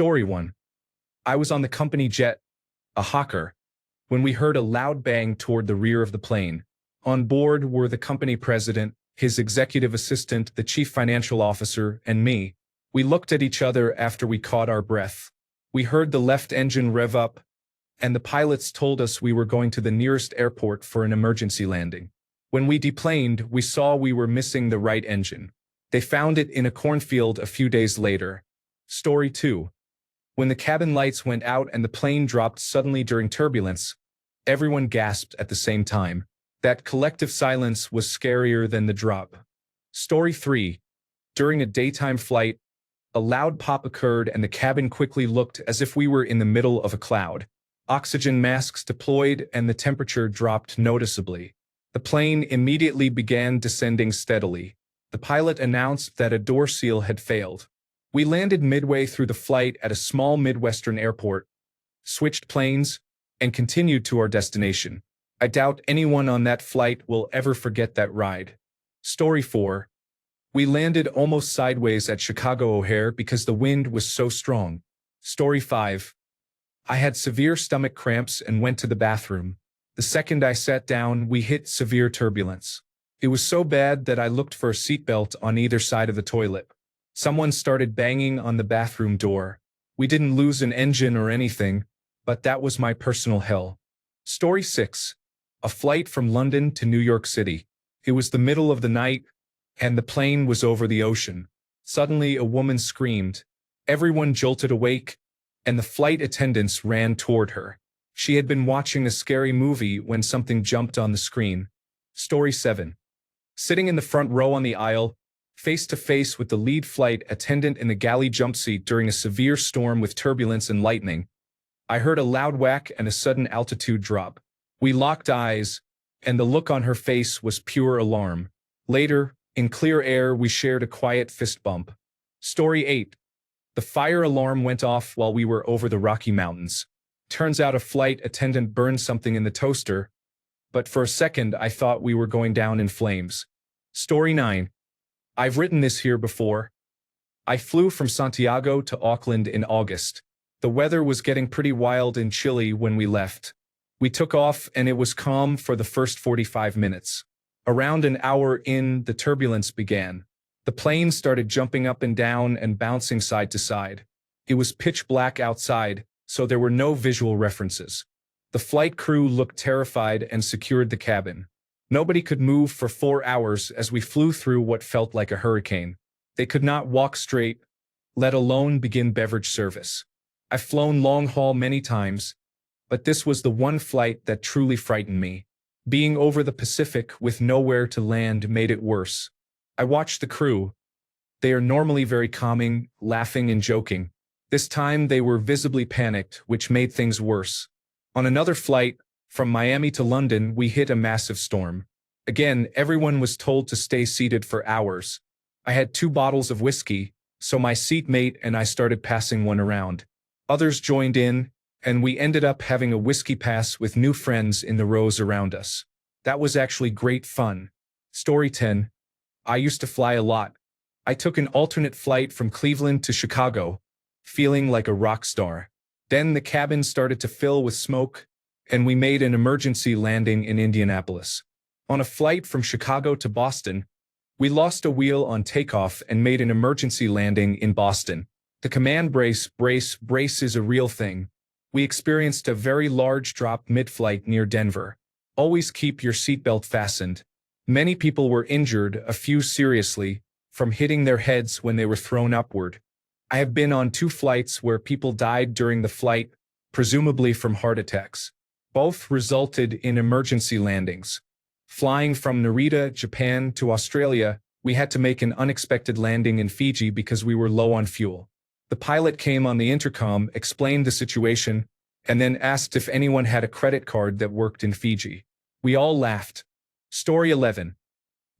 Story 1. I was on the company jet, a hawker, when we heard a loud bang toward the rear of the plane. On board were the company president, his executive assistant, the chief financial officer, and me. We looked at each other after we caught our breath. We heard the left engine rev up, and the pilots told us we were going to the nearest airport for an emergency landing. When we deplaned, we saw we were missing the right engine. They found it in a cornfield a few days later. Story 2. When the cabin lights went out and the plane dropped suddenly during turbulence, everyone gasped at the same time. That collective silence was scarier than the drop. Story 3. During a daytime flight, a loud pop occurred and the cabin quickly looked as if we were in the middle of a cloud. Oxygen masks deployed and the temperature dropped noticeably. The plane immediately began descending steadily. The pilot announced that a door seal had failed. We landed midway through the flight at a small Midwestern airport, switched planes, and continued to our destination. I doubt anyone on that flight will ever forget that ride. Story 4. We landed almost sideways at Chicago O'Hare because the wind was so strong. Story 5. I had severe stomach cramps and went to the bathroom. The second I sat down, we hit severe turbulence. It was so bad that I looked for a seatbelt on either side of the toilet. Someone started banging on the bathroom door. We didn't lose an engine or anything, but that was my personal hell. Story 6. A flight from London to New York City. It was the middle of the night, and the plane was over the ocean. Suddenly, a woman screamed. Everyone jolted awake, and the flight attendants ran toward her. She had been watching a scary movie when something jumped on the screen. Story 7. Sitting in the front row on the aisle, face to face with the lead flight attendant in the galley jump seat during a severe storm with turbulence and lightning, I heard a loud whack and a sudden altitude drop. We locked eyes, and the look on her face was pure alarm. Later, in clear air, we shared a quiet fist bump. Story 8. The fire alarm went off while we were over the Rocky Mountains. Turns out a flight attendant burned something in the toaster, but for a second I thought we were going down in flames. Story 9. I've written this here before. I flew from Santiago to Auckland in August. The weather was getting pretty wild and chilly when we left. We took off and it was calm for the first 45 minutes. Around an hour in, the turbulence began. The plane started jumping up and down and bouncing side to side. It was pitch black outside, so there were no visual references. The flight crew looked terrified and secured the cabin. Nobody could move for 4 hours as we flew through what felt like a hurricane. They could not walk straight, let alone begin beverage service. I've flown long haul many times, but this was the one flight that truly frightened me. Being over the Pacific with nowhere to land made it worse. I watched the crew. They are normally very calming, laughing and joking. This time they were visibly panicked, which made things worse. On another flight, from Miami to London, we hit a massive storm. Again, everyone was told to stay seated for hours. I had 2 bottles of whiskey, so my seatmate and I started passing one around. Others joined in, and we ended up having a whiskey pass with new friends in the rows around us. That was actually great fun. Story 10. I used to fly a lot. I took an alternate flight from Cleveland to Chicago, feeling like a rock star. Then the cabin started to fill with smoke, and we made an emergency landing in Indianapolis. On a flight from Chicago to Boston, we lost a wheel on takeoff and made an emergency landing in Boston. The command brace is a real thing. We experienced a very large drop mid-flight near Denver. Always keep your seatbelt fastened. Many people were injured, a few seriously, from hitting their heads when they were thrown upward. I have been on 2 flights where people died during the flight, presumably from heart attacks. Both resulted in emergency landings. Flying from Narita, Japan to Australia, we had to make an unexpected landing in Fiji because we were low on fuel. The pilot came on the intercom, explained the situation, and then asked if anyone had a credit card that worked in Fiji. We all laughed. Story 11.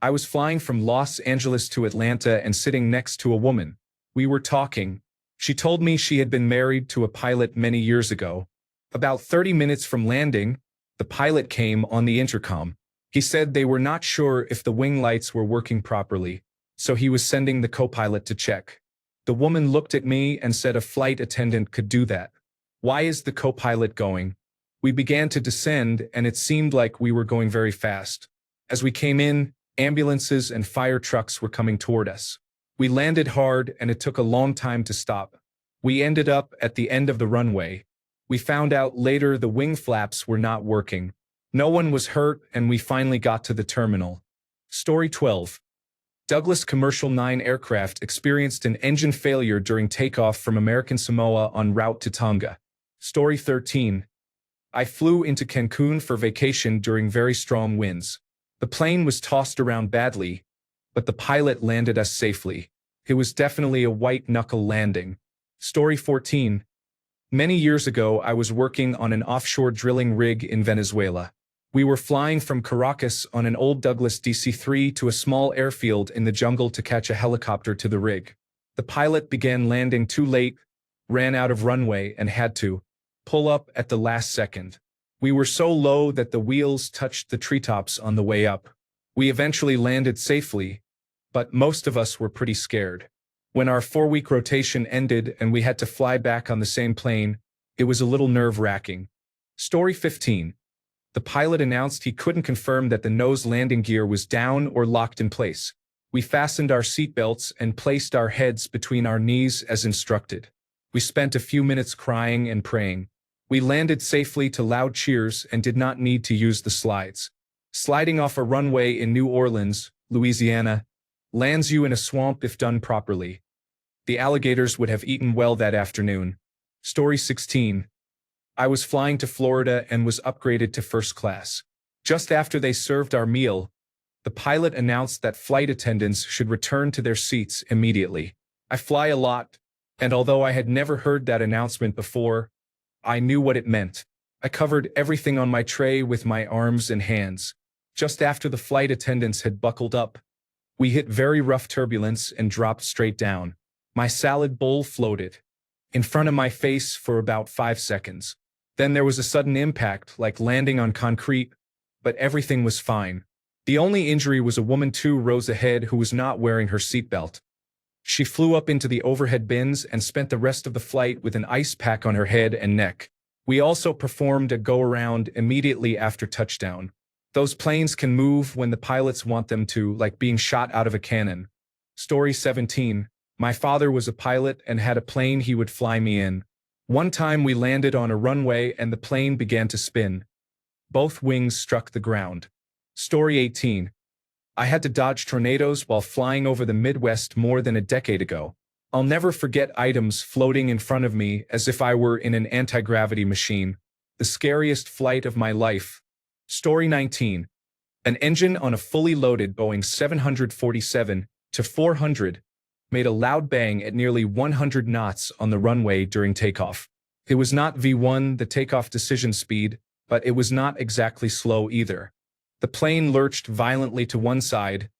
I was flying from Los Angeles to Atlanta and sitting next to a woman. We were talking. She told me she had been married to a pilot many years ago. About 30 minutes from landing, the pilot came on the intercom. He said they were not sure if the wing lights were working properly, so he was sending the co-pilot to check. The woman looked at me and said a flight attendant could do that. Why is the co-pilot going? We began to descend, and it seemed like we were going very fast. As we came in, ambulances and fire trucks were coming toward us. We landed hard, and it took a long time to stop. We ended up at the end of the runway. We found out later the wing flaps were not working. No one was hurt, and we finally got to the terminal. Story 12. Douglas Commercial 9 aircraft experienced an engine failure during takeoff from American Samoa en route to Tonga. Story 13. I flew into Cancun for vacation during very strong winds. The plane was tossed around badly, but the pilot landed us safely. It was definitely a white-knuckle landing. Story 14. Many years ago, I was working on an offshore drilling rig in Venezuela. We were flying from Caracas on an old Douglas DC-3 to a small airfield in the jungle to catch a helicopter to the rig. The pilot began landing too late, ran out of runway, and had to pull up at the last second. We were so low that the wheels touched the treetops on the way up. We eventually landed safely, but most of us were pretty scared. When our 4-week rotation ended and we had to fly back on the same plane, it was a little nerve-wracking. Story 15. The pilot announced he couldn't confirm that the nose landing gear was down or locked in place. We fastened our seatbelts and placed our heads between our knees as instructed. We spent a few minutes crying and praying. We landed safely to loud cheers and did not need to use the slides. Sliding off a runway in New Orleans, Louisiana, lands you in a swamp if done properly. The alligators would have eaten well that afternoon. Story 16. I was flying to Florida and was upgraded to first class. Just after they served our meal, the pilot announced that flight attendants should return to their seats immediately. I fly a lot, and although I had never heard that announcement before, I knew what it meant. I covered everything on my tray with my arms and hands. Just after the flight attendants had buckled up, we hit very rough turbulence and dropped straight down. My salad bowl floated in front of my face for about 5 seconds. Then there was a sudden impact, like landing on concrete, but everything was fine. The only injury was a woman 2 rows ahead who was not wearing her seatbelt. She flew up into the overhead bins and spent the rest of the flight with an ice pack on her head and neck. We also performed a go-around immediately after touchdown. Those planes can move when the pilots want them to, like being shot out of a cannon. Story 17. My father was a pilot and had a plane he would fly me in. One time we landed on a runway and the plane began to spin. Both wings struck the ground. Story 18. I had to dodge tornadoes while flying over the Midwest more than a decade ago. I'll never forget items floating in front of me as if I were in an anti-gravity machine. The scariest flight of my life. Story 19. An engine on a fully loaded Boeing 747-400 made a loud bang at nearly 100 knots on the runway during takeoff. It was not V1, the takeoff decision speed, but it was not exactly slow either. The plane lurched violently to one side,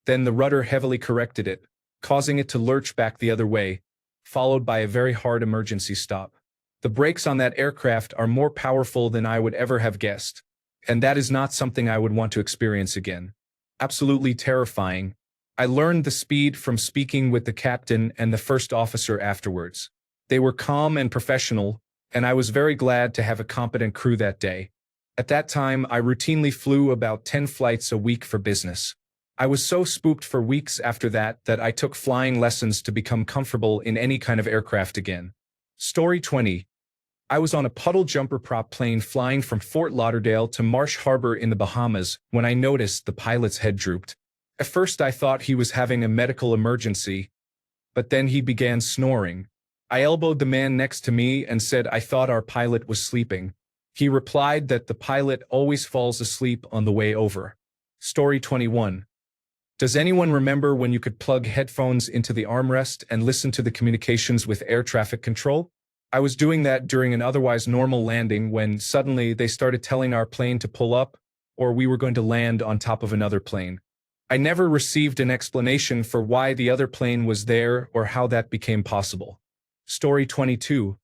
then the rudder heavily corrected it, causing it to lurch back the other way, followed by a very hard emergency stop. The brakes on that aircraft are more powerful than I would ever have guessed, and that is not something I would want to experience again. Absolutely terrifying. I learned the speed from speaking with the captain and the first officer afterwards. They were calm and professional, and I was very glad to have a competent crew that day. At that time, I routinely flew about 10 flights a week for business. I was so spooked for weeks after that that I took flying lessons to become comfortable in any kind of aircraft again. Story 20. I was on a puddle jumper prop plane flying from Fort Lauderdale to Marsh Harbor in the Bahamas when I noticed the pilot's head drooped. At first I thought he was having a medical emergency, but then he began snoring. I elbowed the man next to me and said I thought our pilot was sleeping. He replied that the pilot always falls asleep on the way over. Story 21. Does anyone remember when you could plug headphones into the armrest and listen to the communications with air traffic control? I was doing that during an otherwise normal landing when suddenly they started telling our plane to pull up, or we were going to land on top of another plane. I never received an explanation for why the other plane was there or how that became possible. Story 22.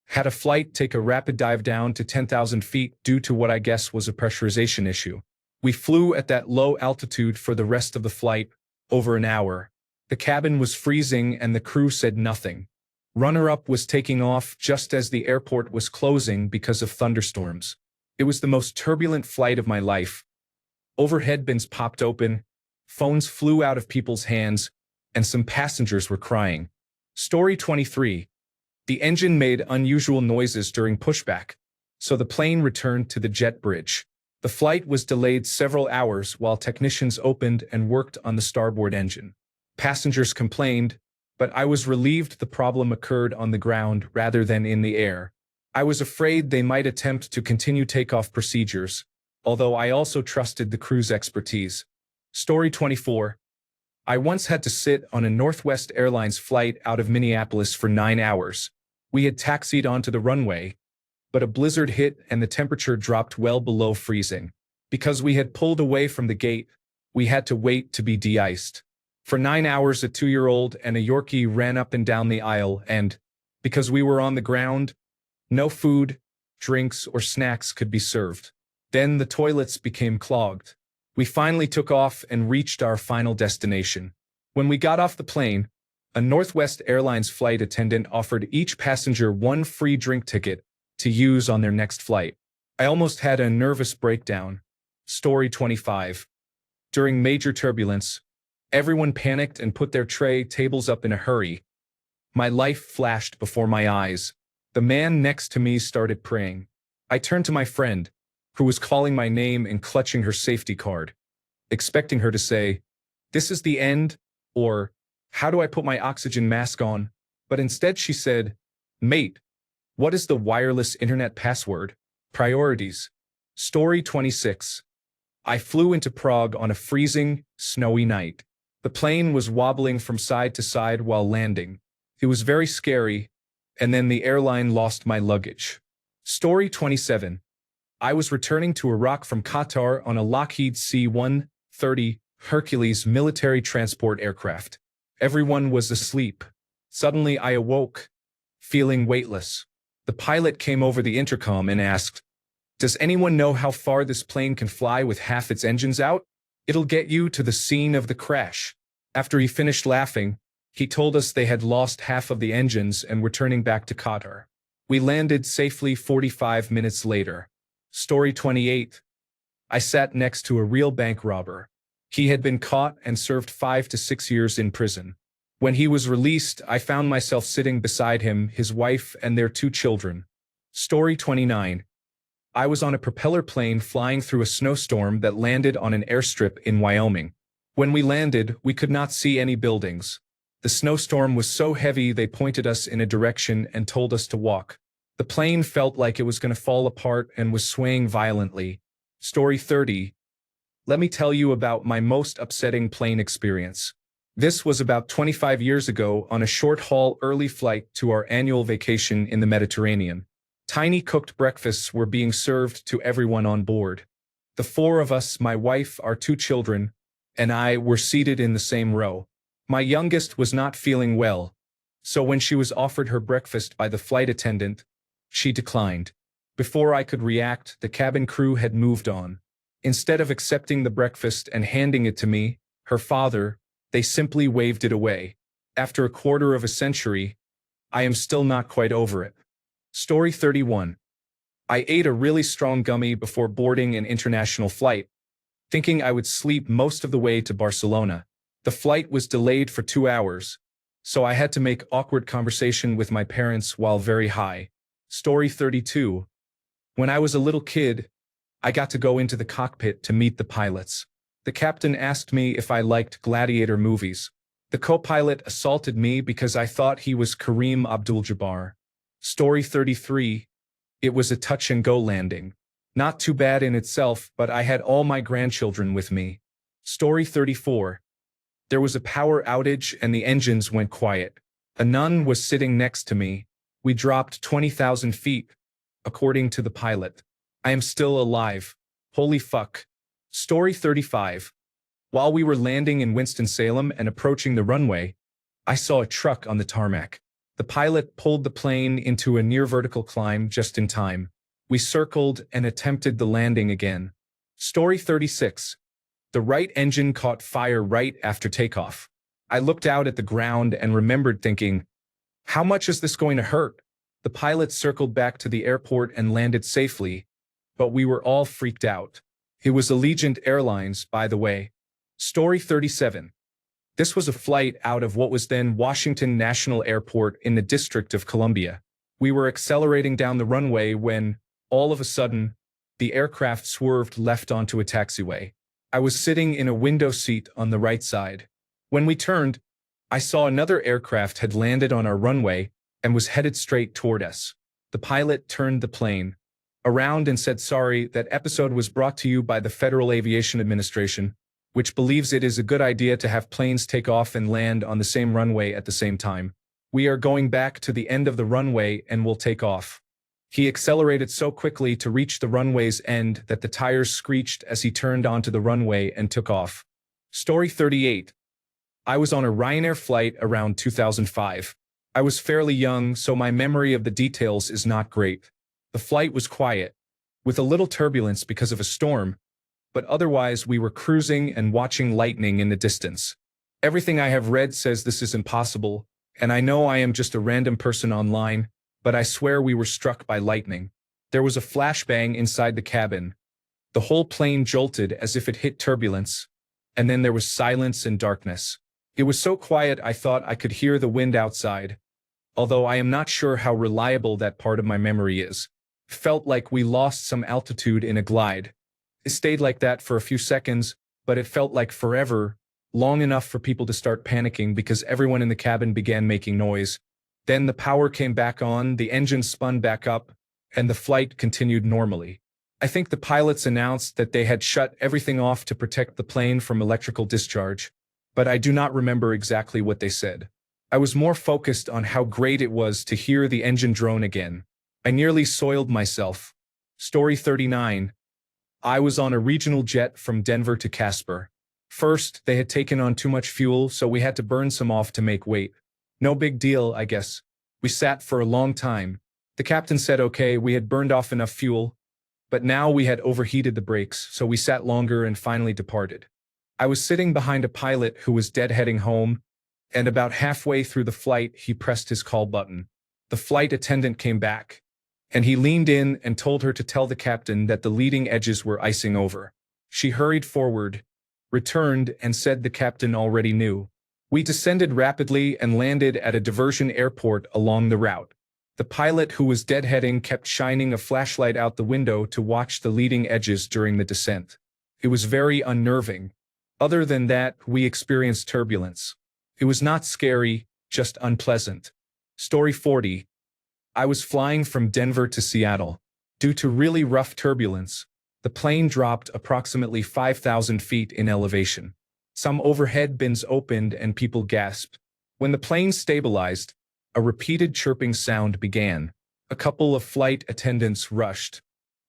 Had a flight take a rapid dive down to 10,000 feet due to what I guess was a pressurization issue. We flew at that low altitude for the rest of the flight, over an hour. The cabin was freezing and the crew said nothing. Runner-up was taking off just as the airport was closing because of thunderstorms. It was the most turbulent flight of my life. Overhead bins popped open, phones flew out of people's hands, and some passengers were crying. Story 23. The engine made unusual noises during pushback, so the plane returned to the jet bridge. The flight was delayed several hours while technicians opened and worked on the starboard engine. Passengers complained, but I was relieved the problem occurred on the ground rather than in the air. I was afraid they might attempt to continue takeoff procedures, although I also trusted the crew's expertise. Story 24. I once had to sit on a Northwest Airlines flight out of Minneapolis for 9 hours. We had taxied onto the runway, but a blizzard hit and the temperature dropped well below freezing. Because we had pulled away from the gate, we had to wait to be de-iced. For 9 hours, a 2-year-old and a Yorkie ran up and down the aisle and, because we were on the ground, no food, drinks, or snacks could be served. Then the toilets became clogged. We finally took off and reached our final destination. When we got off the plane, a Northwest Airlines flight attendant offered each passenger one free drink ticket to use on their next flight. I almost had a nervous breakdown. Story 25. During major turbulence, everyone panicked and put their tray tables up in a hurry. My life flashed before my eyes. The man next to me started praying. I turned to my friend, who was calling my name and clutching her safety card, expecting her to say, "This is the end," or, "How do I put my oxygen mask on?" But instead she said, "Mate, what is the wireless internet password?" Priorities. Story 26. I flew into Prague on a freezing, snowy night. The plane was wobbling from side to side while landing. It was very scary, and then the airline lost my luggage. Story 27. I was returning to Iraq from Qatar on a Lockheed C-130 Hercules military transport aircraft. Everyone was asleep. Suddenly I awoke, feeling weightless. The pilot came over the intercom and asked, "Does anyone know how far this plane can fly with half its engines out? It'll get you to the scene of the crash." After he finished laughing, he told us they had lost half of the engines and were turning back to Qatar. We landed safely 45 minutes later. Story 28. I sat next to a real bank robber. He had been caught and served 5 to 6 years in prison. When he was released, I found myself sitting beside him, his wife, and their 2 children. Story 29. I was on a propeller plane flying through a snowstorm that landed on an airstrip in Wyoming. When we landed, we could not see any buildings. The snowstorm was so heavy they pointed us in a direction and told us to walk. The plane felt like it was going to fall apart and was swaying violently. Story 30. Let me tell you about my most upsetting plane experience. This was about 25 years ago on a short-haul early flight to our annual vacation in the Mediterranean. Tiny cooked breakfasts were being served to everyone on board. The 4 of us, my wife, our 2 children, and I, were seated in the same row. My youngest was not feeling well, so when she was offered her breakfast by the flight attendant, she declined. Before I could react, the cabin crew had moved on. Instead of accepting the breakfast and handing it to me, her father, they simply waved it away. After a quarter of a century, I am still not quite over it. Story 31. I ate a really strong gummy before boarding an international flight, thinking I would sleep most of the way to Barcelona. The flight was delayed for 2 hours, so I had to make awkward conversation with my parents while very high. Story 32. When I was a little kid, I got to go into the cockpit to meet the pilots. The captain asked me if I liked gladiator movies. The co-pilot assaulted me because I thought he was Kareem Abdul-Jabbar. Story 33. It was a touch-and-go landing. Not too bad in itself, but I had all my grandchildren with me. Story 34. There was a power outage and the engines went quiet. A nun was sitting next to me. We dropped 20,000 feet, according to the pilot. I am still alive. Holy fuck. Story 35. While we were landing in Winston-Salem and approaching the runway, I saw a truck on the tarmac. The pilot pulled the plane into a near-vertical climb just in time. We circled and attempted the landing again. Story 36. The right engine caught fire right after takeoff. I looked out at the ground and remembered thinking, how much is this going to hurt? The pilot circled back to the airport and landed safely, but we were all freaked out. It was Allegiant Airlines, by the way. Story 37. This was a flight out of what was then Washington National Airport in the District of Columbia. We were accelerating down the runway when, all of a sudden, the aircraft swerved left onto a taxiway. I was sitting in a window seat on the right side. When we turned, I saw another aircraft had landed on our runway and was headed straight toward us. The pilot turned the plane around and said, "Sorry, that episode was brought to you by the Federal Aviation Administration, which believes it is a good idea to have planes take off and land on the same runway at the same time. We are going back to the end of the runway and will take off." He accelerated so quickly to reach the runway's end that the tires screeched as he turned onto the runway and took off. Story 38. I was on a Ryanair flight around 2005. I was fairly young, so my memory of the details is not great. The flight was quiet, with a little turbulence because of a storm, but otherwise we were cruising and watching lightning in the distance. Everything I have read says this is impossible, and I know I am just a random person online, but I swear we were struck by lightning. There was a flashbang inside the cabin. The whole plane jolted as if it hit turbulence, and then there was silence and darkness. It was so quiet I thought I could hear the wind outside, although I am not sure how reliable that part of my memory is. It felt like we lost some altitude in a glide. It stayed like that for a few seconds, but it felt like forever, long enough for people to start panicking because everyone in the cabin began making noise. Then the power came back on, the engine spun back up, and the flight continued normally. I think the pilots announced that they had shut everything off to protect the plane from electrical discharge, but I do not remember exactly what they said. I was more focused on how great it was to hear the engine drone again. I nearly soiled myself. Story 39. I was on a regional jet from Denver to Casper. First, they had taken on too much fuel, so we had to burn some off to make weight. No big deal, I guess. We sat for a long time. The captain said okay, we had burned off enough fuel, but now we had overheated the brakes, so we sat longer and finally departed. I was sitting behind a pilot who was deadheading home, and about halfway through the flight, he pressed his call button. The flight attendant came back, and he leaned in and told her to tell the captain that the leading edges were icing over. She hurried forward, returned, and said the captain already knew. We descended rapidly and landed at a diversion airport along the route. The pilot who was deadheading kept shining a flashlight out the window to watch the leading edges during the descent. It was very unnerving. Other than that, we experienced turbulence. It was not scary, just unpleasant. Story 40. I was flying from Denver to Seattle. Due to really rough turbulence, the plane dropped approximately 5,000 feet in elevation. Some overhead bins opened and people gasped. When the plane stabilized, a repeated chirping sound began. A couple of flight attendants rushed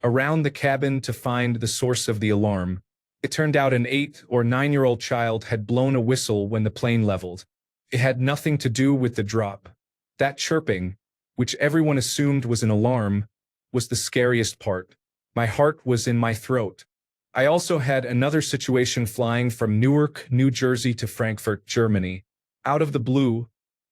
around the cabin to find the source of the alarm. It turned out an 8 or 9-year-old child had blown a whistle when the plane leveled. It had nothing to do with the drop. That chirping, which everyone assumed was an alarm, was the scariest part. My heart was in my throat. I also had another situation flying from Newark, New Jersey to Frankfurt, Germany. Out of the blue,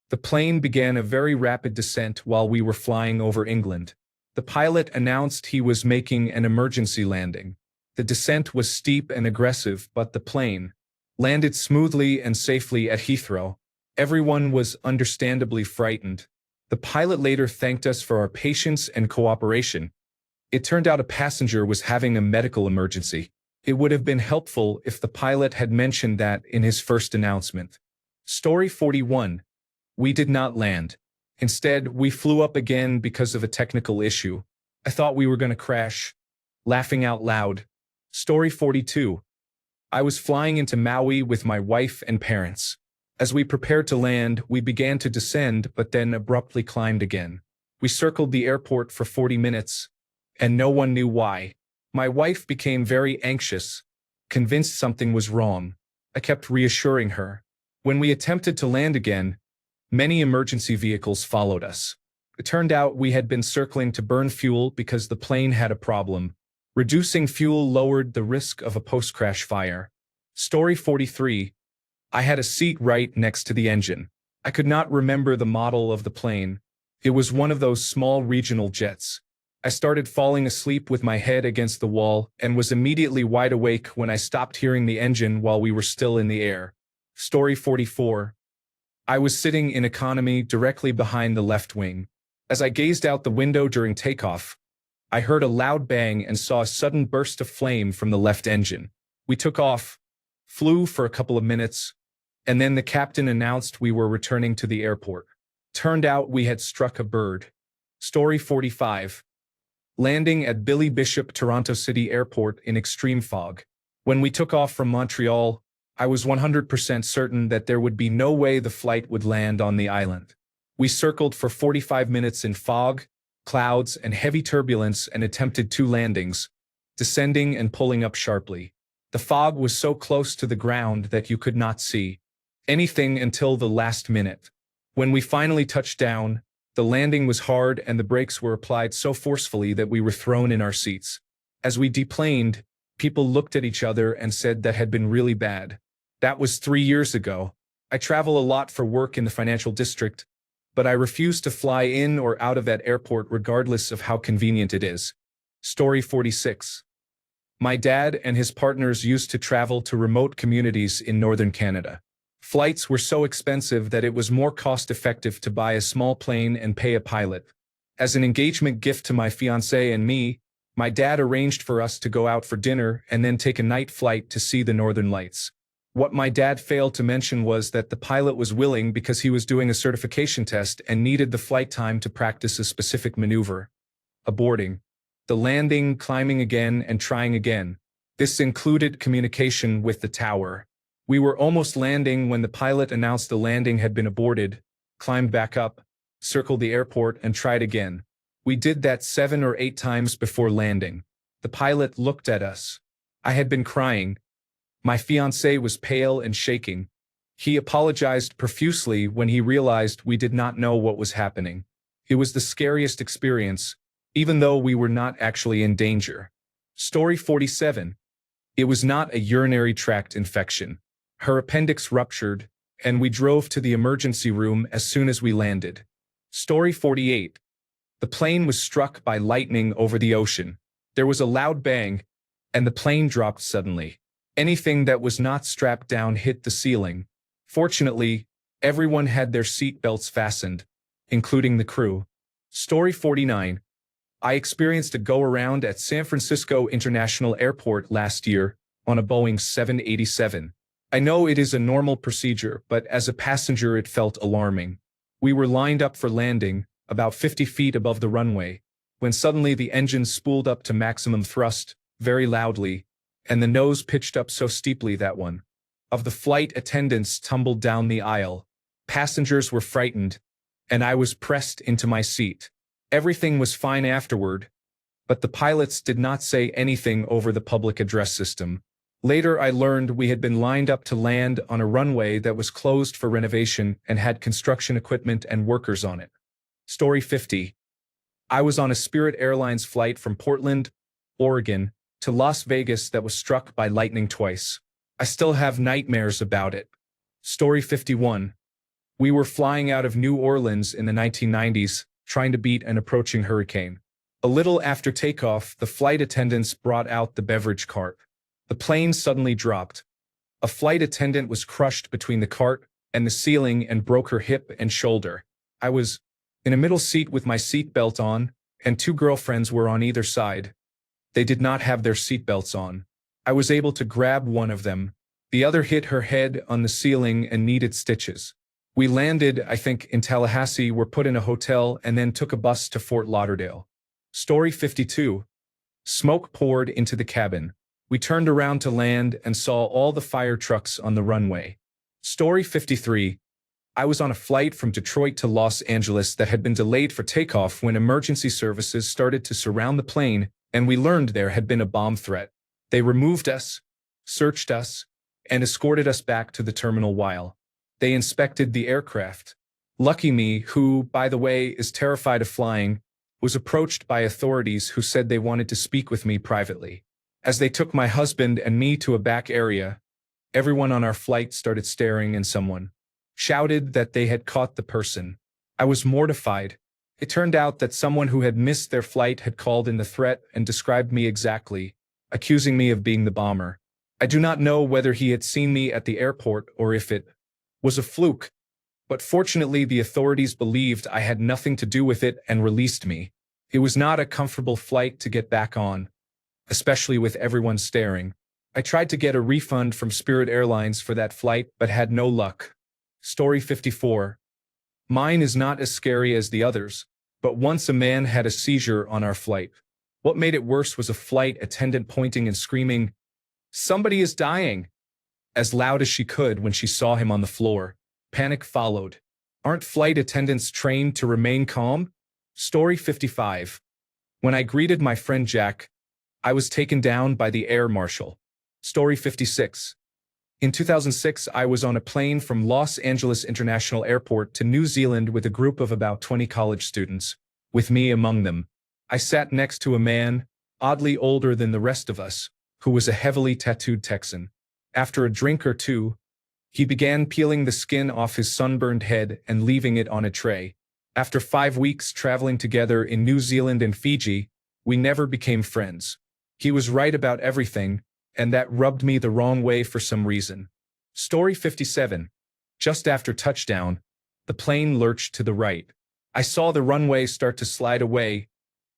the plane began a very rapid descent while we were flying over England. The pilot announced he was making an emergency landing. The descent was steep and aggressive, but the plane landed smoothly and safely at Heathrow. Everyone was understandably frightened. The pilot later thanked us for our patience and cooperation. It turned out a passenger was having a medical emergency. It would have been helpful if the pilot had mentioned that in his first announcement. Story 41. We did not land. Instead, we flew up again because of a technical issue. I thought we were going to crash. Laughing out loud. Story 42. I was flying into Maui with my wife and parents. As we prepared to land, we began to descend but then abruptly climbed again. We circled the airport for 40 minutes, and no one knew why. My wife became very anxious, convinced something was wrong. I kept reassuring her. When we attempted to land again, many emergency vehicles followed us. It turned out we had been circling to burn fuel because the plane had a problem. Reducing fuel lowered the risk of a post-crash fire. Story 43. I had a seat right next to the engine. I could not remember the model of the plane. It was one of those small regional jets. I started falling asleep with my head against the wall and was immediately wide awake when I stopped hearing the engine while we were still in the air. Story 44. I was sitting in economy directly behind the left wing. As I gazed out the window during takeoff, I heard a loud bang and saw a sudden burst of flame from the left engine. We took off, flew for a couple of minutes, and then the captain announced we were returning to the airport. Turned out we had struck a bird. Story 45. Landing at Billy Bishop Toronto City Airport in extreme fog. When we took off from Montreal, I was 100% certain that there would be no way the flight would land on the island. We circled for 45 minutes in fog, clouds, and heavy turbulence and attempted 2 landings, descending and pulling up sharply. The fog was so close to the ground that you could not see anything until the last minute. When we finally touched down, the landing was hard and the brakes were applied so forcefully that we were thrown in our seats. As we deplaned, people looked at each other and said that had been really bad. That was 3 years ago. I travel a lot for work in the financial district, but I refuse to fly in or out of that airport regardless of how convenient it is. Story 46. My dad and his partners used to travel to remote communities in northern Canada. Flights were so expensive that it was more cost-effective to buy a small plane and pay a pilot. As an engagement gift to my fiancée and me, my dad arranged for us to go out for dinner and then take a night flight to see the northern lights. What my dad failed to mention was that the pilot was willing because he was doing a certification test and needed the flight time to practice a specific maneuver. Aborting. The landing, climbing again, and trying again. This included communication with the tower. We were almost landing when the pilot announced the landing had been aborted, climbed back up, circled the airport, and tried again. We did that 7 or 8 times before landing. The pilot looked at us. I had been crying. My fiancé was pale and shaking. He apologized profusely when he realized we did not know what was happening. It was the scariest experience, even though we were not actually in danger. Story 47. It was not a urinary tract infection. Her appendix ruptured, and we drove to the emergency room as soon as we landed. Story 48. The plane was struck by lightning over the ocean. There was a loud bang, and the plane dropped suddenly. Anything that was not strapped down hit the ceiling. Fortunately, everyone had their seat belts fastened, including the crew. Story 49. I experienced a go-around at San Francisco International Airport last year on a Boeing 787. I know it is a normal procedure, but as a passenger it felt alarming. We were lined up for landing, about 50 feet above the runway, when suddenly the engine spooled up to maximum thrust, very loudly, and the nose pitched up so steeply that one of the flight attendants tumbled down the aisle. Passengers were frightened, and I was pressed into my seat. Everything was fine afterward, but the pilots did not say anything over the public address system. Later I learned we had been lined up to land on a runway that was closed for renovation and had construction equipment and workers on it. Story 50. I was on a Spirit Airlines flight from Portland, Oregon, to Las Vegas that was struck by lightning twice. I still have nightmares about it. Story 51. We were flying out of New Orleans in the 1990s, trying to beat an approaching hurricane. A little after takeoff, the flight attendants brought out the beverage cart. The plane suddenly dropped. A flight attendant was crushed between the cart and the ceiling and broke her hip and shoulder. I was in a middle seat with my seatbelt on, and 2 girlfriends were on either side. They did not have their seatbelts on. I was able to grab one of them. The other hit her head on the ceiling and needed stitches. We landed, I think, in Tallahassee, were put in a hotel, and then took a bus to Fort Lauderdale. Story 52. Smoke poured into the cabin. We turned around to land and saw all the fire trucks on the runway. Story 53. I was on a flight from Detroit to Los Angeles that had been delayed for takeoff when emergency services started to surround the plane, and we learned there had been a bomb threat. They removed us, searched us, and escorted us back to the terminal while they inspected the aircraft. Lucky me, who, by the way, is terrified of flying, was approached by authorities who said they wanted to speak with me privately. As they took my husband and me to a back area, Everyone on our flight started staring and someone shouted that they had caught the person. I was mortified. It turned out that someone who had missed their flight had called in the threat and described me exactly, accusing me of being the bomber. I do not know whether he had seen me at the airport or if it was a fluke, but fortunately the authorities believed I had nothing to do with it and released me. It was not a comfortable flight to get back on, especially with everyone staring. I tried to get a refund from Spirit Airlines for that flight but had no luck. Story 54. Mine is not as scary as the others, but once a man had a seizure on our flight. What made it worse was a flight attendant pointing and screaming, "Somebody is dying!" as loud as she could when she saw him on the floor. Panic followed. Aren't flight attendants trained to remain calm? Story 55. When I greeted my friend Jack, I was taken down by the air marshal. Story 56. In 2006, I was on a plane from Los Angeles International Airport to New Zealand with a group of about 20 college students, with me among them. I sat next to a man, oddly older than the rest of us, who was a heavily tattooed Texan. After a drink or two, he began peeling the skin off his sunburned head and leaving it on a tray. After 5 weeks traveling together in New Zealand and Fiji, we never became friends. He was right about everything, and that rubbed me the wrong way for some reason. Story 57. Just after touchdown, the plane lurched to the right. I saw the runway start to slide away,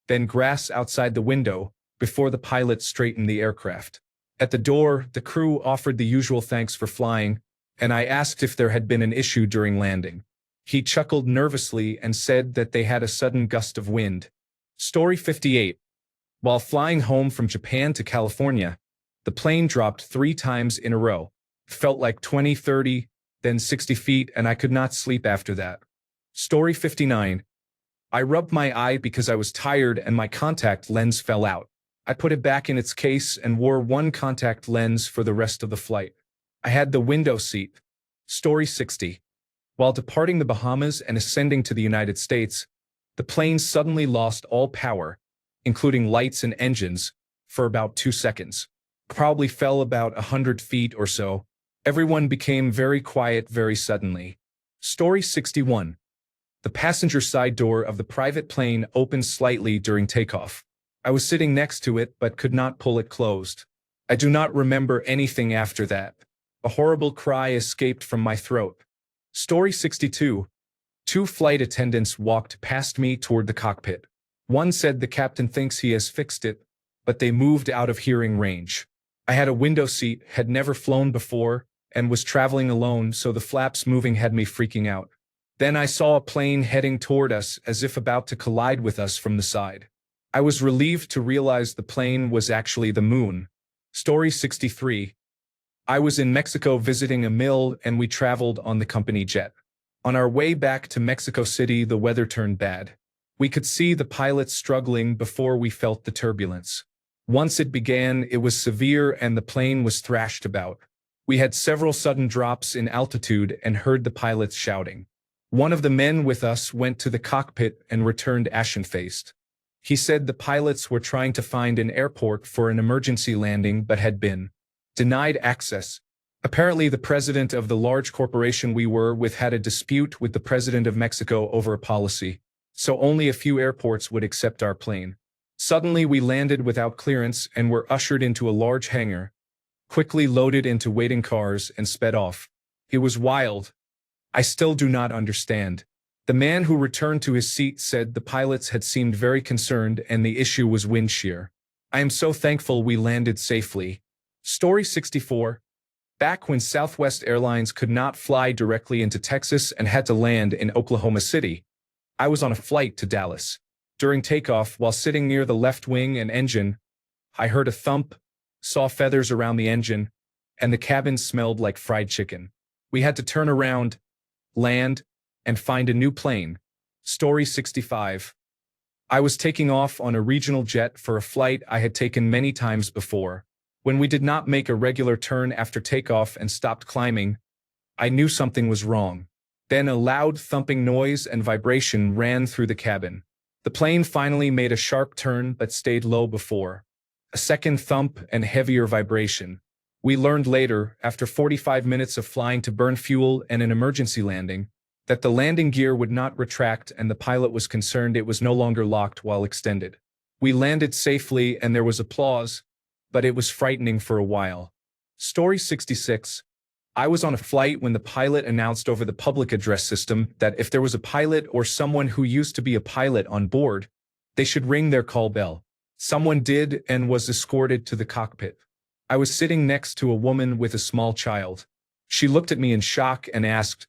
then grass outside the window, before the pilot straightened the aircraft. At the door, the crew offered the usual thanks for flying, and I asked if there had been an issue during landing. He chuckled nervously and said that they had a sudden gust of wind. Story 58. While flying home from Japan to California, the plane dropped 3 times in a row. It felt like 20, 30, then 60 feet, and I could not sleep after that. Story 59. I rubbed my eye because I was tired and my contact lens fell out. I put it back in its case and wore one contact lens for the rest of the flight. I had the window seat. Story 60. While departing the Bahamas and ascending to the United States, the plane suddenly lost all power, including lights and engines, for about 2 seconds. Probably fell about 100 feet or so. Everyone became very quiet very suddenly. Story 61. The passenger side door of the private plane opened slightly during takeoff. I was sitting next to it but could not pull it closed. I do not remember anything after that. A horrible cry escaped from my throat. Story 62. 2 flight attendants walked past me toward the cockpit. One said the captain thinks he has fixed it, but they moved out of hearing range. I had a window seat, had never flown before, and was traveling alone, so the flaps moving had me freaking out. Then I saw a plane heading toward us as if about to collide with us from the side. I was relieved to realize the plane was actually the moon. Story 63. I was in Mexico visiting a mill and we traveled on the company jet. On our way back to Mexico City, the weather turned bad. We could see the pilots struggling before we felt the turbulence. Once it began, it was severe and the plane was thrashed about. We had several sudden drops in altitude and heard the pilots shouting. One of the men with us went to the cockpit and returned ashen-faced. He said the pilots were trying to find an airport for an emergency landing but had been denied access. Apparently, the president of the large corporation we were with had a dispute with the president of Mexico over a policy, so only a few airports would accept our plane. Suddenly, we landed without clearance and were ushered into a large hangar, quickly loaded into waiting cars and sped off. It was wild. I still do not understand. The man who returned to his seat said the pilots had seemed very concerned and the issue was wind shear. I am so thankful we landed safely. Story 64. Back when Southwest Airlines could not fly directly into Texas and had to land in Oklahoma City, I was on a flight to Dallas. During takeoff, while sitting near the left wing and engine, I heard a thump, saw feathers around the engine, and the cabin smelled like fried chicken. We had to turn around, land, and find a new plane. Story 65. I was taking off on a regional jet for a flight I had taken many times before. When we did not make a regular turn after takeoff and stopped climbing, I knew something was wrong. Then a loud thumping noise and vibration ran through the cabin. The plane finally made a sharp turn but stayed low before. A second thump and heavier vibration. We learned later, after 45 minutes of flying to burn fuel and an emergency landing, that the landing gear would not retract and the pilot was concerned it was no longer locked while extended. We landed safely and there was applause, but it was frightening for a while. Story 66. I was on a flight when the pilot announced over the public address system that if there was a pilot or someone who used to be a pilot on board, they should ring their call bell. Someone did and was escorted to the cockpit. I was sitting next to a woman with a small child. She looked at me in shock and asked,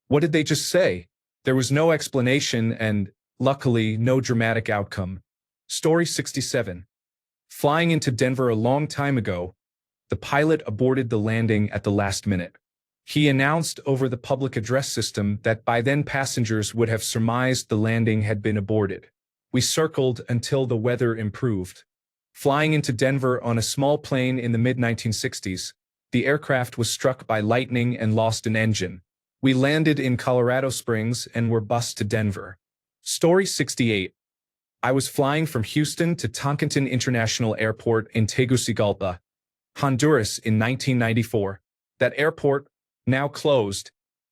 "What did they just say?" There was no explanation and, luckily, no dramatic outcome. Story 67. Flying into Denver a long time ago, the pilot aborted the landing at the last minute. He announced over the public address system that by then passengers would have surmised the landing had been aborted. We circled until the weather improved. Flying into Denver on a small plane in the mid-1960s, the aircraft was struck by lightning and lost an engine. We landed in Colorado Springs and were bused to Denver. Story 68. I was flying from Houston to Toncontín International Airport in Tegucigalpa, Honduras in 1994. That airport, now closed,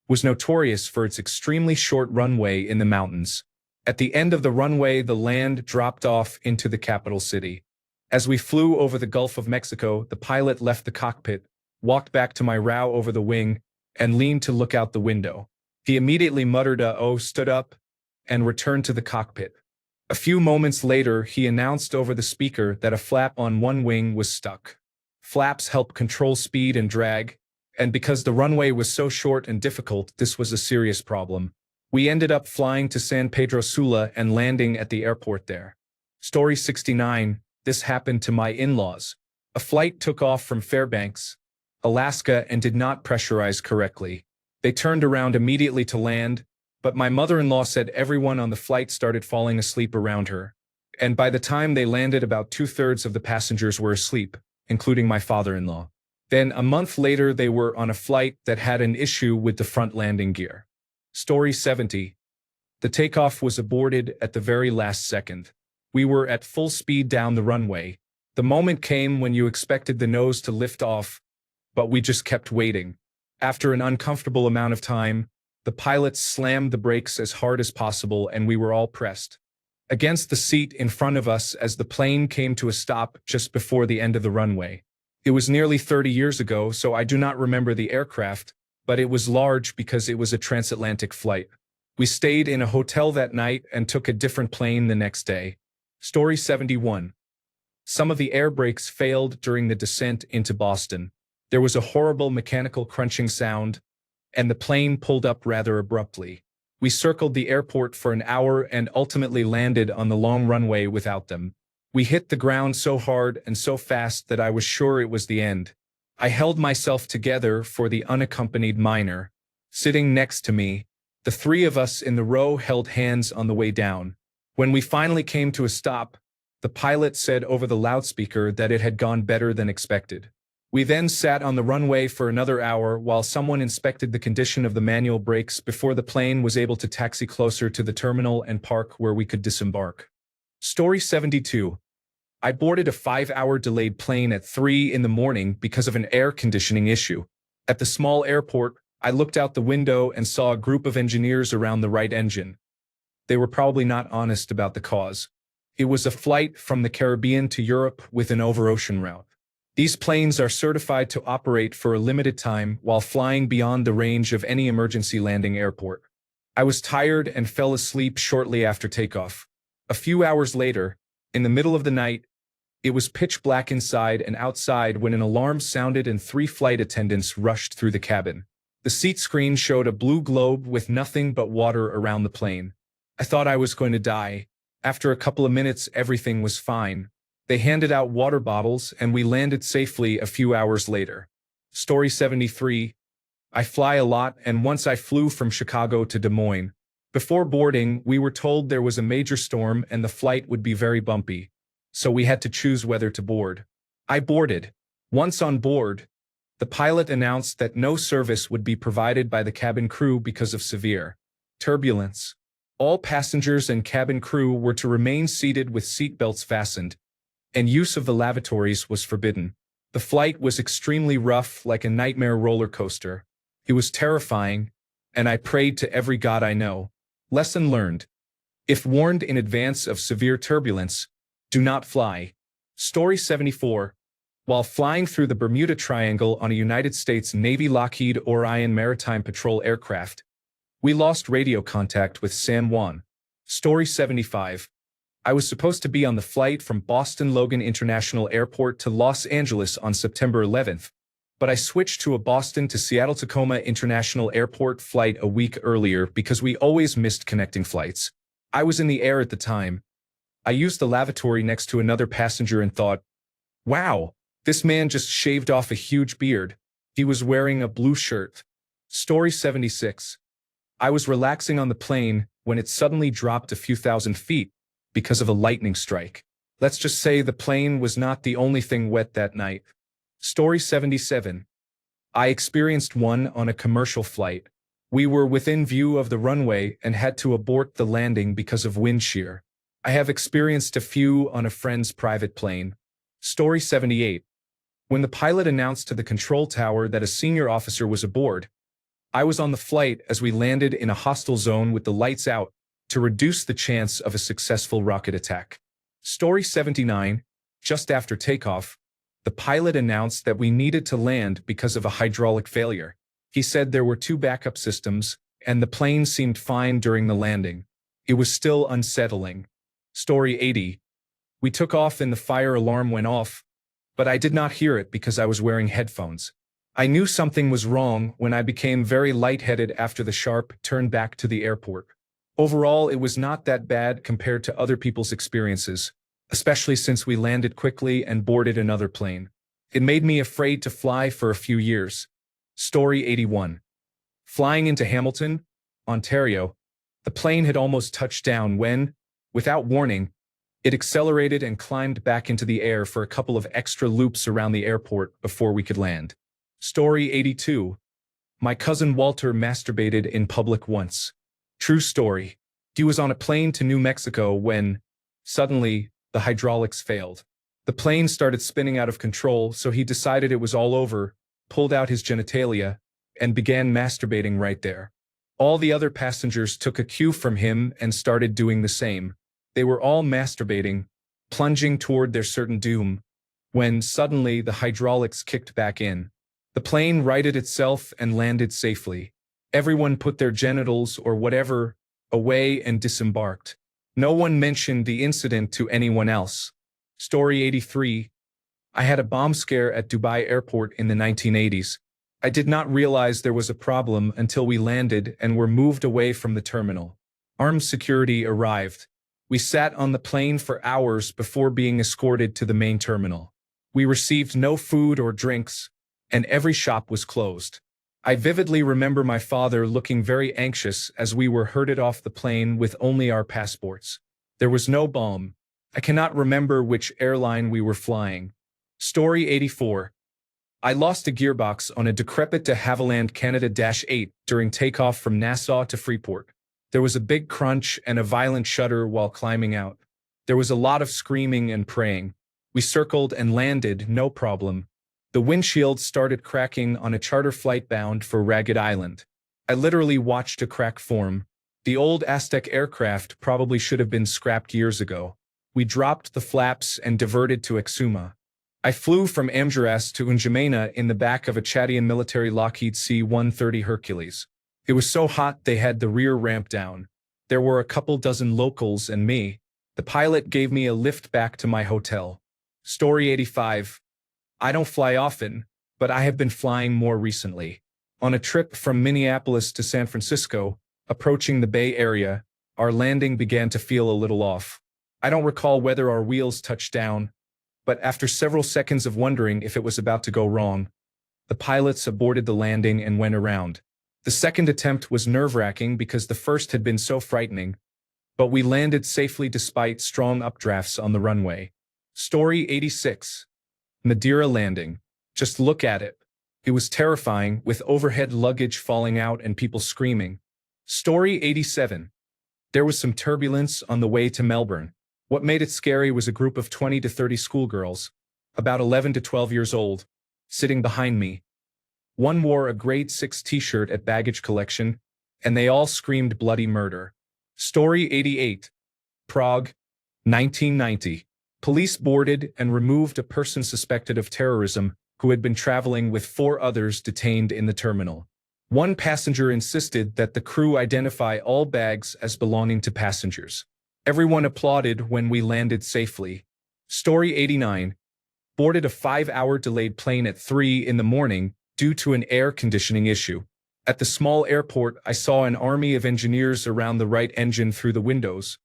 was notorious for its extremely short runway in the mountains. At the end of the runway, the land dropped off into the capital city. As we flew over the Gulf of Mexico, the pilot left the cockpit, walked back to my row over the wing, and leaned to look out the window. He immediately muttered stood up, and returned to the cockpit. A few moments later, he announced over the speaker that a flap on one wing was stuck. Flaps help control speed and drag, and because the runway was so short and difficult, this was a serious problem. We ended up flying to San Pedro Sula and landing at the airport there. Story 69. This happened to my in-laws. A flight took off from Fairbanks, Alaska, and did not pressurize correctly. They turned around immediately to land, but my mother-in-law said everyone on the flight started falling asleep around her. And by the time they landed, about 2/3 of the passengers were asleep, including my father-in-law. Then a month later, they were on a flight that had an issue with the front landing gear. Story 70. The takeoff was aborted at the very last second. We were at full speed down the runway. The moment came when you expected the nose to lift off, but we just kept waiting. After an uncomfortable amount of time, the pilots slammed the brakes as hard as possible and we were all pressed against the seat in front of us as the plane came to a stop just before the end of the runway. It was nearly 30 years ago, so I do not remember the aircraft, but it was large because it was a transatlantic flight. We stayed in a hotel that night and took a different plane the next day. Story 71. Some of the air brakes failed during the descent into Boston. There was a horrible mechanical crunching sound, and the plane pulled up rather abruptly. We circled the airport for an hour and ultimately landed on the long runway without them. We hit the ground so hard and so fast that I was sure it was the end. I held myself together for the unaccompanied minor, sitting next to me. The three of us in the row held hands on the way down. When we finally came to a stop, the pilot said over the loudspeaker that it had gone better than expected. We then sat on the runway for another hour while someone inspected the condition of the manual brakes before the plane was able to taxi closer to the terminal and park where we could disembark. Story 72. I boarded a 5-hour delayed plane at 3 in the morning because of an air conditioning issue. At the small airport, I looked out the window and saw a group of engineers around the right engine. They were probably not honest about the cause. It was a flight from the Caribbean to Europe with an over-ocean route. These planes are certified to operate for a limited time while flying beyond the range of any emergency landing airport. I was tired and fell asleep shortly after takeoff. A few hours later, in the middle of the night, it was pitch black inside and outside when an alarm sounded and 3 flight attendants rushed through the cabin. The seat screen showed a blue globe with nothing but water around the plane. I thought I was going to die. After a couple of minutes, everything was fine. They handed out water bottles and we landed safely a few hours later. Story 73. I fly a lot and once I flew from Chicago to Des Moines. Before boarding, we were told there was a major storm and the flight would be very bumpy. So we had to choose whether to board. I boarded. Once on board, the pilot announced that no service would be provided by the cabin crew because of severe turbulence. All passengers and cabin crew were to remain seated with seatbelts fastened, and use of the lavatories was forbidden. The flight was extremely rough, like a nightmare roller coaster. It was terrifying, and I prayed to every god I know. Lesson learned. If warned in advance of severe turbulence, do not fly. Story 74. While flying through the Bermuda Triangle on a United States Navy Lockheed Orion Maritime Patrol aircraft, we lost radio contact with San Juan. Story 75. I was supposed to be on the flight from Boston Logan International Airport to Los Angeles on September 11th, but I switched to a Boston to Seattle Tacoma International Airport flight a week earlier because we always missed connecting flights. I was in the air at the time. I used the lavatory next to another passenger and thought, wow, this man just shaved off a huge beard. He was wearing a blue shirt. Story 76. I was relaxing on the plane when it suddenly dropped a few thousand feet because of a lightning strike. Let's just say the plane was not the only thing wet that night. Story 77. I experienced one on a commercial flight. We were within view of the runway and had to abort the landing because of wind shear. I have experienced a few on a friend's private plane. Story 78. When the pilot announced to the control tower that a senior officer was aboard, I was on the flight as we landed in a hostile zone with the lights out to reduce the chance of a successful rocket attack. Story 79. Just after takeoff, the pilot announced that we needed to land because of a hydraulic failure. He said there were 2 backup systems, and the plane seemed fine during the landing. It was still unsettling. Story 80. We took off and the fire alarm went off, but I did not hear it because I was wearing headphones. I knew something was wrong when I became very lightheaded after the sharp turn back to the airport. Overall, it was not that bad compared to other people's experiences, especially since we landed quickly and boarded another plane. It made me afraid to fly for a few years. Story 81. Flying into Hamilton, Ontario, the plane had almost touched down when, without warning, it accelerated and climbed back into the air for a couple of extra loops around the airport before we could land. Story 82. My cousin Walter masturbated in public once. True story. He was on a plane to New Mexico when, suddenly, the hydraulics failed. The plane started spinning out of control, so he decided it was all over, pulled out his genitalia, and began masturbating right there. All the other passengers took a cue from him and started doing the same. They were all masturbating, plunging toward their certain doom, when suddenly the hydraulics kicked back in. The plane righted itself and landed safely. Everyone put their genitals or whatever away and disembarked. No one mentioned the incident to anyone else. Story 83. I had a bomb scare at Dubai Airport in the 1980s. I did not realize there was a problem until we landed and were moved away from the terminal. Armed security arrived. We sat on the plane for hours before being escorted to the main terminal. We received no food or drinks, and every shop was closed. I vividly remember my father looking very anxious as we were herded off the plane with only our passports. There was no balm. I cannot remember which airline we were flying. Story 84. I lost a gearbox on a decrepit de Havilland Canada-8 during takeoff from Nassau to Freeport. There was a big crunch and a violent shudder while climbing out. There was a lot of screaming and praying. We circled and landed, no problem. The windshield started cracking on a charter flight bound for Ragged Island. I literally watched a crack form. The old Aztec aircraft probably should have been scrapped years ago. We dropped the flaps and diverted to Exuma. I flew from Amgeras to N'Djamena in the back of a Chadian military Lockheed C-130 Hercules. It was so hot they had the rear ramp down. There were a couple dozen locals and me. The pilot gave me a lift back to my hotel. Story 85. I don't fly often, but I have been flying more recently. On a trip from Minneapolis to San Francisco, approaching the Bay Area, our landing began to feel a little off. I don't recall whether our wheels touched down, but after several seconds of wondering if it was about to go wrong, the pilots aborted the landing and went around. The second attempt was nerve-wracking because the first had been so frightening, but we landed safely despite strong updrafts on the runway. Story 86. Madeira landing. Just look at it. It was terrifying, with overhead luggage falling out and people screaming. Story 87. There was some turbulence on the way to Melbourne. What made it scary was a group of 20 to 30 schoolgirls. about 11 to 12 years old, sitting behind me. One wore a grade 6 t-shirt at baggage collection, and they all screamed bloody murder. Story 88. Prague, 1990. Police boarded and removed a person suspected of terrorism who had been traveling with 4 others detained in the terminal. One passenger insisted that the crew identify all bags as belonging to passengers. Everyone applauded when we landed safely. Story 89. Boarded a 5-hour delayed plane at 3 in the morning due to an air conditioning issue. At the small airport, I saw an army of engineers around the right engine through the windows.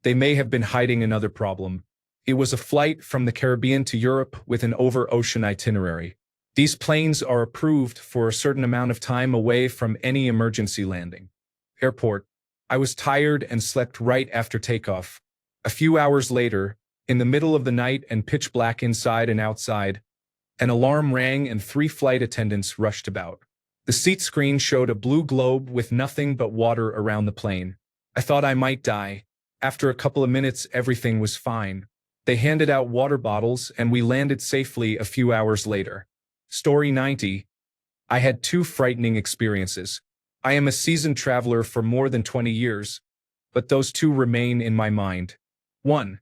They may have been hiding another problem. It was a flight from the Caribbean to Europe with an over-ocean itinerary. These planes are approved for a certain amount of time away from any emergency landing. Airport. I was tired and slept right after takeoff. A few hours later, in the middle of the night and pitch black inside and outside, an alarm rang and 3 flight attendants rushed about. The seat screen showed a blue globe with nothing but water around the plane. I thought I might die. After a couple of minutes, everything was fine. They handed out water bottles and we landed safely a few hours later. Story 90. I had 2 frightening experiences. I am a seasoned traveler for more than 20 years, but those 2 remain in my mind. 1.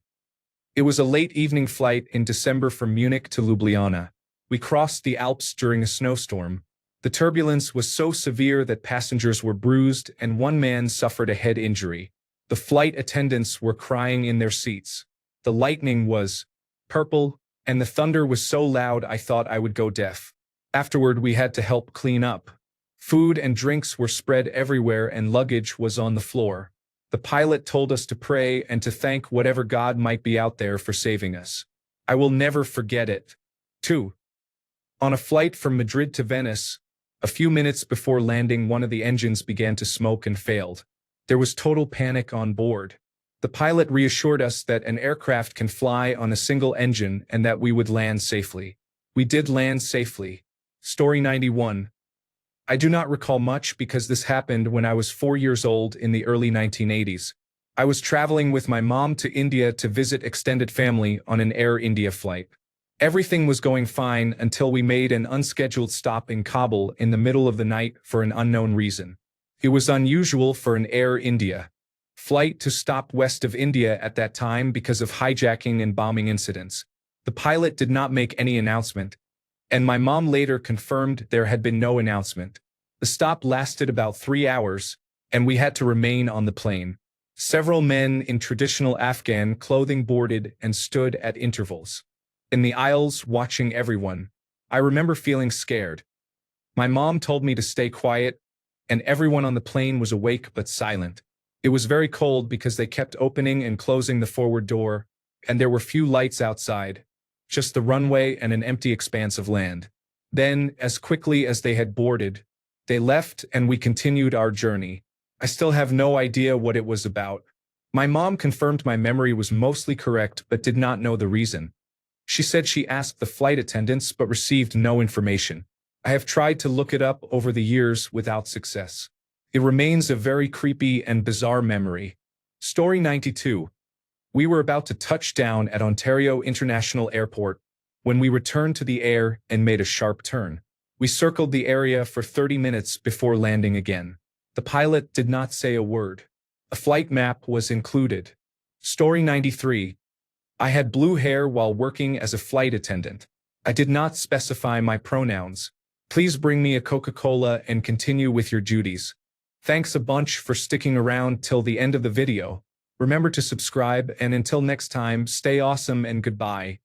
It was a late evening flight in December from Munich to Ljubljana. We crossed the Alps during a snowstorm. The turbulence was so severe that passengers were bruised and one man suffered a head injury. The flight attendants were crying in their seats. The lightning was purple, and the thunder was so loud I thought I would go deaf. Afterward, we had to help clean up. Food and drinks were spread everywhere and luggage was on the floor. The pilot told us to pray and to thank whatever God might be out there for saving us. I will never forget it. 2. On a flight from Madrid to Venice, a few minutes before landing, one of the engines began to smoke and failed. There was total panic on board. The pilot reassured us that an aircraft can fly on a single engine and that we would land safely. We did land safely. Story 91. I do not recall much because this happened when I was 4 years old in the early 1980s. I was traveling with my mom to India to visit extended family on an Air India flight. Everything was going fine until we made an unscheduled stop in Kabul in the middle of the night for an unknown reason. It was unusual for an Air India flight to stop west of India at that time because of hijacking and bombing incidents. The pilot did not make any announcement, and my mom later confirmed there had been no announcement. The stop lasted about 3 hours, and we had to remain on the plane. Several men in traditional Afghan clothing boarded and stood at intervals in the aisles watching everyone. I remember feeling scared. My mom told me to stay quiet, and everyone on the plane was awake but silent. It was very cold because they kept opening and closing the forward door, and there were few lights outside, just the runway and an empty expanse of land. Then, as quickly as they had boarded, they left and we continued our journey. I still have no idea what it was about. My mom confirmed my memory was mostly correct but did not know the reason. She said she asked the flight attendants but received no information. I have tried to look it up over the years without success. It remains a very creepy and bizarre memory. Story 92. We were about to touch down at Ontario International Airport when we returned to the air and made a sharp turn. We circled the area for 30 minutes before landing again. The pilot did not say a word. A flight map was included. Story 93. I had blue hair while working as a flight attendant. I did not specify my pronouns. Please bring me a Coca-Cola and continue with your duties. Thanks a bunch for sticking around till the end of the video. Remember to subscribe, and until next time, stay awesome and goodbye.